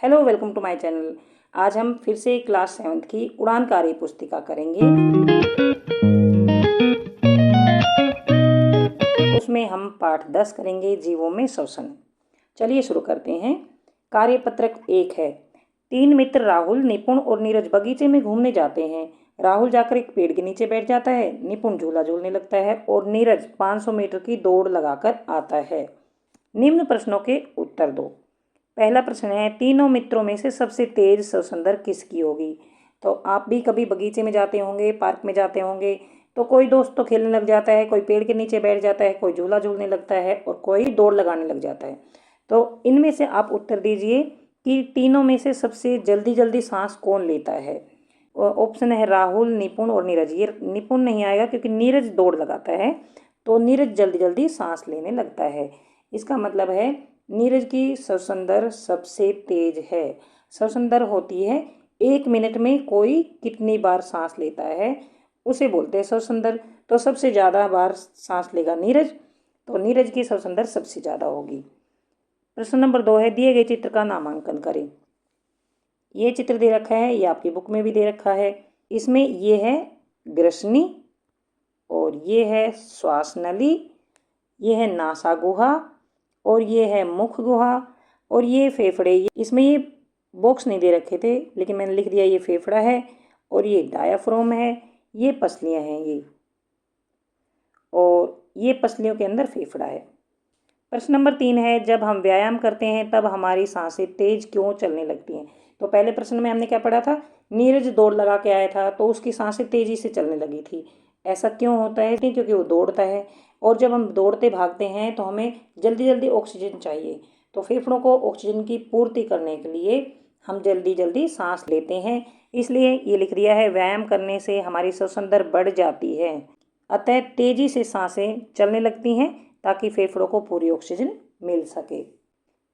Hello, welcome to my channel. आज हम फिर से क्लास 7th की उड़ान कार्य पुस्तिका करेंगे। उसमें हम पाठ 10 करेंगे, जीवों में श्वसन। चलिए शुरू करते हैं। कार्यपत्रक 1 है। 3 मित्र राहुल, निपुण और नीरज बगीचे में घूमने जाते हैं। राहुल जाकर एक पेड़ के नीचे बैठ जाता है, निपुण झूला झूलने लगता है और नीरज 500 मीटर की दौड़ लगाकर आता है। निम्न प्रश्नों के उत्तर दो। पहला प्रश्न है, तीनों मित्रों में से सबसे तेज श्वसन दर किसकी होगी? तो आप भी कभी बगीचे में जाते होंगे, पार्क में जाते होंगे, तो कोई दोस्त तो खेलने लग जाता है, कोई पेड़ के नीचे बैठ जाता है, कोई झूला झूलने लगता है और कोई दौड़ लगाने लग जाता है। तो इनमें से आप उत्तर दीजिए कि तीनों में से सबसे जल्दी जल्दी सांस कौन लेता है। ऑप्शन है राहुल, निपुण और नीरज। ये निपुण नहीं आएगा क्योंकि नीरज दौड़ लगाता है, तो नीरज जल्दी जल्दी सांस लेने लगता है। इसका मतलब है नीरज की श्वसन दर सबसे तेज है। श्वसन दर होती है 1 मिनट में कोई कितनी बार सांस लेता है, उसे बोलते हैं श्वसन दर। तो सबसे ज़्यादा बार सांस लेगा नीरज, तो नीरज की श्वसन दर सबसे ज़्यादा होगी। प्रश्न नंबर 2 है, दिए गए चित्र का नामांकन करें। ये चित्र दे रखा है, ये आपकी बुक में भी दे रखा है। इसमें ये है ग्रसनी और ये है श्वास नली, ये है नासा गुहा और ये है मुख गुहा और ये फेफड़े। इसमें ये बॉक्स नहीं दे रखे थे लेकिन मैंने लिख दिया, ये फेफड़ा है और ये डायाफ्राम है, ये पसलियां हैं ये, और ये पसलियों के अंदर फेफड़ा है। प्रश्न नंबर 3 है, जब हम व्यायाम करते हैं तब हमारी सांसें तेज क्यों चलने लगती हैं? तो पहले प्रश्न में हमने क्या पढ़ा था, नीरज दौड़ लगा के आया था तो उसकी सांसें तेजी से चलने लगी थी। ऐसा क्यों होता है? क्योंकि वो दौड़ता है और जब हम दौड़ते भागते हैं तो हमें जल्दी जल्दी ऑक्सीजन चाहिए, तो फेफड़ों को ऑक्सीजन की पूर्ति करने के लिए हम जल्दी जल्दी सांस लेते हैं। इसलिए ये लिख दिया है, व्यायाम करने से हमारी श्वसन दर बढ़ जाती है, अतः तेजी से सांसें चलने लगती हैं ताकि फेफड़ों को पूरी ऑक्सीजन मिल सके।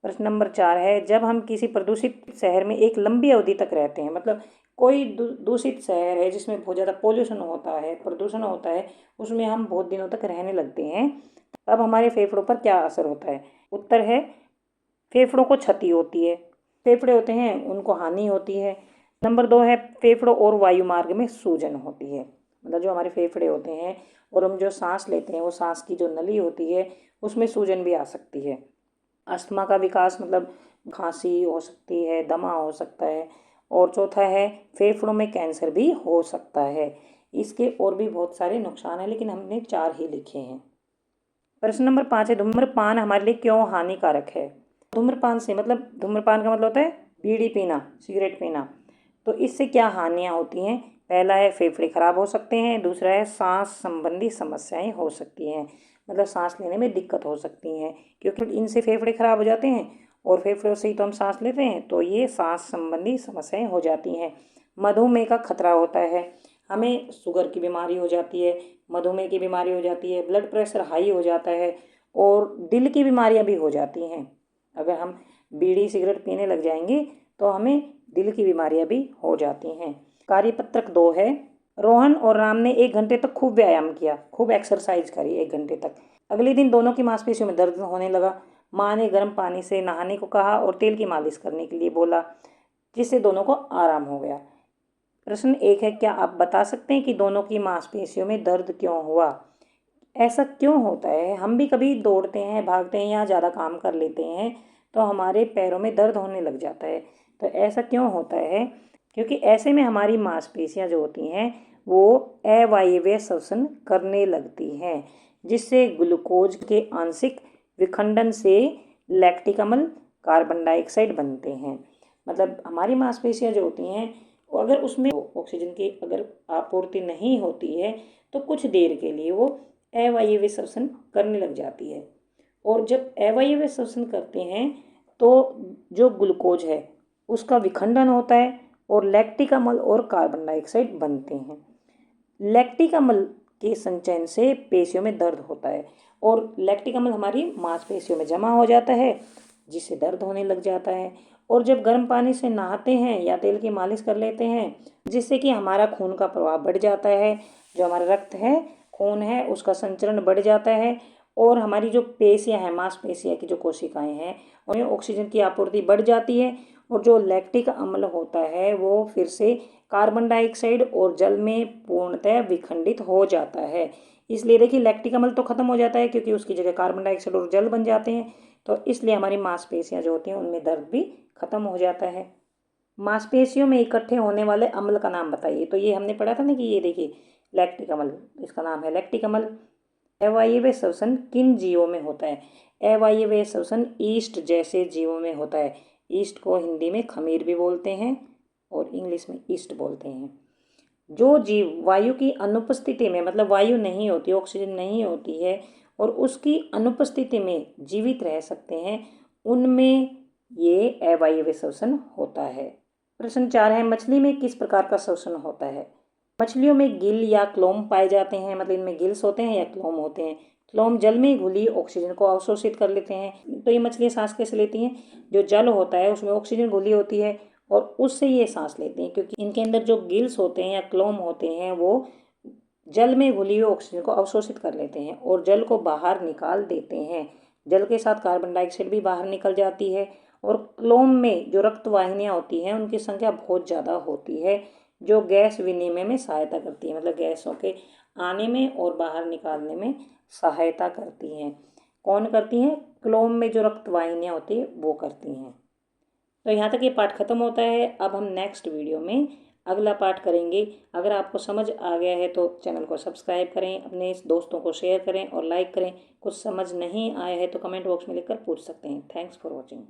प्रश्न नंबर 4 है, जब हम किसी प्रदूषित शहर में एक लंबी अवधि तक रहते हैं, मतलब कोई दूषित शहर है जिसमें बहुत ज़्यादा पोल्यूशन होता है, प्रदूषण होता है, उसमें हम बहुत दिनों तक रहने लगते हैं, तब हमारे फेफड़ों पर क्या असर होता है? उत्तर है, फेफड़ों को क्षति होती है। फेफड़े होते हैं उनको हानि होती है। नंबर 2 है, फेफड़ों और वायु मार्ग में सूजन होती है, मतलब जो हमारे फेफड़े होते हैं और हम जो सांस लेते हैं वो सांस की जो नली होती है उसमें सूजन भी आ सकती है। अस्थमा का विकास, मतलब खांसी हो सकती है, दमा हो सकता है। और चौथा है, फेफड़ों में कैंसर भी हो सकता है। इसके और भी बहुत सारे नुकसान हैं लेकिन हमने 4 ही लिखे हैं। प्रश्न नंबर 5 है, धूम्रपान हमारे लिए क्यों हानिकारक है? धूम्रपान से मतलब, धूम्रपान का मतलब होता है बीड़ी पीना, सिगरेट पीना। तो इससे क्या हानियाँ होती हैं? पहला है, फेफड़े खराब हो सकते हैं। दूसरा है, सांस संबंधी समस्याएं हो सकती हैं, मतलब सांस लेने में दिक्कत हो सकती हैं, क्योंकि इनसे फेफड़े खराब हो जाते हैं और फेफड़ों से ही तो हम सांस लेते हैं, तो ये सांस संबंधी समस्याएं हो जाती हैं। मधुमेह का खतरा होता है, हमें शुगर की बीमारी हो जाती है, मधुमेह की बीमारी हो जाती है, ब्लड प्रेशर हाई हो जाता है और दिल की बीमारियां भी हो जाती हैं। अगर हम बीड़ी सिगरेट पीने लग जाएंगे तो हमें दिल की बीमारियां भी हो जाती हैं। कार्यपत्रक 2 है, रोहन और राम ने 1 घंटे तक खूब व्यायाम किया, खूब एक्सरसाइज करी 1 घंटे तक। अगले दिन दोनों की मांसपेशियों में दर्द होने लगा। माँ ने गर्म पानी से नहाने को कहा और तेल की मालिश करने के लिए बोला, जिससे दोनों को आराम हो गया। प्रश्न 1 है, क्या आप बता सकते हैं कि दोनों की मांसपेशियों में दर्द क्यों हुआ? ऐसा क्यों होता है? हम भी कभी दौड़ते हैं, भागते हैं या ज़्यादा काम कर लेते हैं तो हमारे पैरों में दर्द होने लग जाता है। तो ऐसा क्यों होता है? क्योंकि ऐसे में हमारी मांसपेशियां जो होती हैं वो अवायवीय श्वसन करने लगती हैं, जिससे ग्लूकोज के आंशिक विखंडन से लैक्टिक अम्ल, कार्बन डाइऑक्साइड बनते हैं। मतलब हमारी मांसपेशियां जो होती हैं, अगर उसमें ऑक्सीजन की अगर आपूर्ति नहीं होती है तो कुछ देर के लिए वो अवायवीय श्वसन करने लग जाती है, और जब अवायवीय श्वसन करते हैं तो जो ग्लूकोज है उसका विखंडन होता है और लैक्टिक अम्ल और कार्बन डाइऑक्साइड बनते हैं। लैक्टिक अम्ल के संचयन से पेशियों में दर्द होता है और लैक्टिक अम्ल हमारी मांसपेशियों में जमा हो जाता है, जिससे दर्द होने लग जाता है। और जब गर्म पानी से नहाते हैं या तेल की मालिश कर लेते हैं, जिससे कि हमारा खून का प्रवाह बढ़ जाता है, जो हमारा रक्त है, खून है, उसका संचरण बढ़ जाता है और हमारी जो पेशियां हैं, मांसपेशियां की जो कोशिकाएं हैं, उन्हें ऑक्सीजन की आपूर्ति बढ़ जाती है और जो लैक्टिक अम्ल होता है वो फिर से कार्बन डाइऑक्साइड और जल में पूर्णतः विखंडित हो जाता है। इसलिए देखिए लैक्टिक अम्ल तो खत्म हो जाता है क्योंकि उसकी जगह कार्बन डाइऑक्साइड और जल बन जाते हैं, तो इसलिए हमारी मांसपेशियां जो होती हैं उनमें दर्द भी खत्म हो जाता है। मांसपेशियों में इकट्ठे होने वाले अम्ल का नाम बताइए। तो ये हमने पढ़ा था ना कि ये देखिए लैक्टिक अम्ल, इसका नाम है लैक्टिक अम्ल। अवायवीय श्वसन किन जीवों में होता है? अवायवीय श्वसन ईस्ट जैसे जीवों में होता है। ईस्ट को हिंदी में खमीर भी बोलते हैं और इंग्लिश में ईस्ट बोलते हैं। जो जीव वायु की अनुपस्थिति में, मतलब वायु नहीं होती, ऑक्सीजन नहीं होती है और उसकी अनुपस्थिति में जीवित रह सकते हैं, उनमें ये अवायवीय श्वसन होता है। प्रश्न 4 है, मछली में किस प्रकार का श्वसन होता है? मछलियों में गिल या क्लोम पाए जाते हैं, मतलब इनमें गिल्स होते हैं या क्लोम होते हैं। क्लोम जल में घुली ऑक्सीजन को अवशोषित कर लेते हैं। तो ये मछलियाँ सांस कैसे लेती हैं? जो जल होता है उसमें ऑक्सीजन घुली होती है और उससे ये सांस लेती हैं, क्योंकि इनके अंदर जो गिल्स होते हैं या क्लोम होते हैं वो जल में घुली हुई ऑक्सीजन को अवशोषित कर लेते हैं और जल को बाहर निकाल देते हैं। जल के साथ कार्बन डाइऑक्साइड भी बाहर निकल जाती है। और क्लोम में जो रक्त वाहिनियाँ होती हैं उनकी संख्या बहुत ज़्यादा होती है, जो गैस विनिमय में सहायता करती है, मतलब गैसों के आने में और बाहर निकालने में सहायता करती हैं। कौन करती हैं? क्लोम में जो रक्त वाहिनियाँ होती है वो करती हैं। तो यहाँ तक ये पाठ खत्म होता है। अब हम नेक्स्ट वीडियो में अगला पाठ करेंगे। अगर आपको समझ आ गया है तो चैनल को सब्सक्राइब करें, अपने दोस्तों को शेयर करें और लाइक करें। कुछ समझ नहीं आया है तो कमेंट बॉक्स में लिखकर पूछ सकते हैं। Thanks for watching.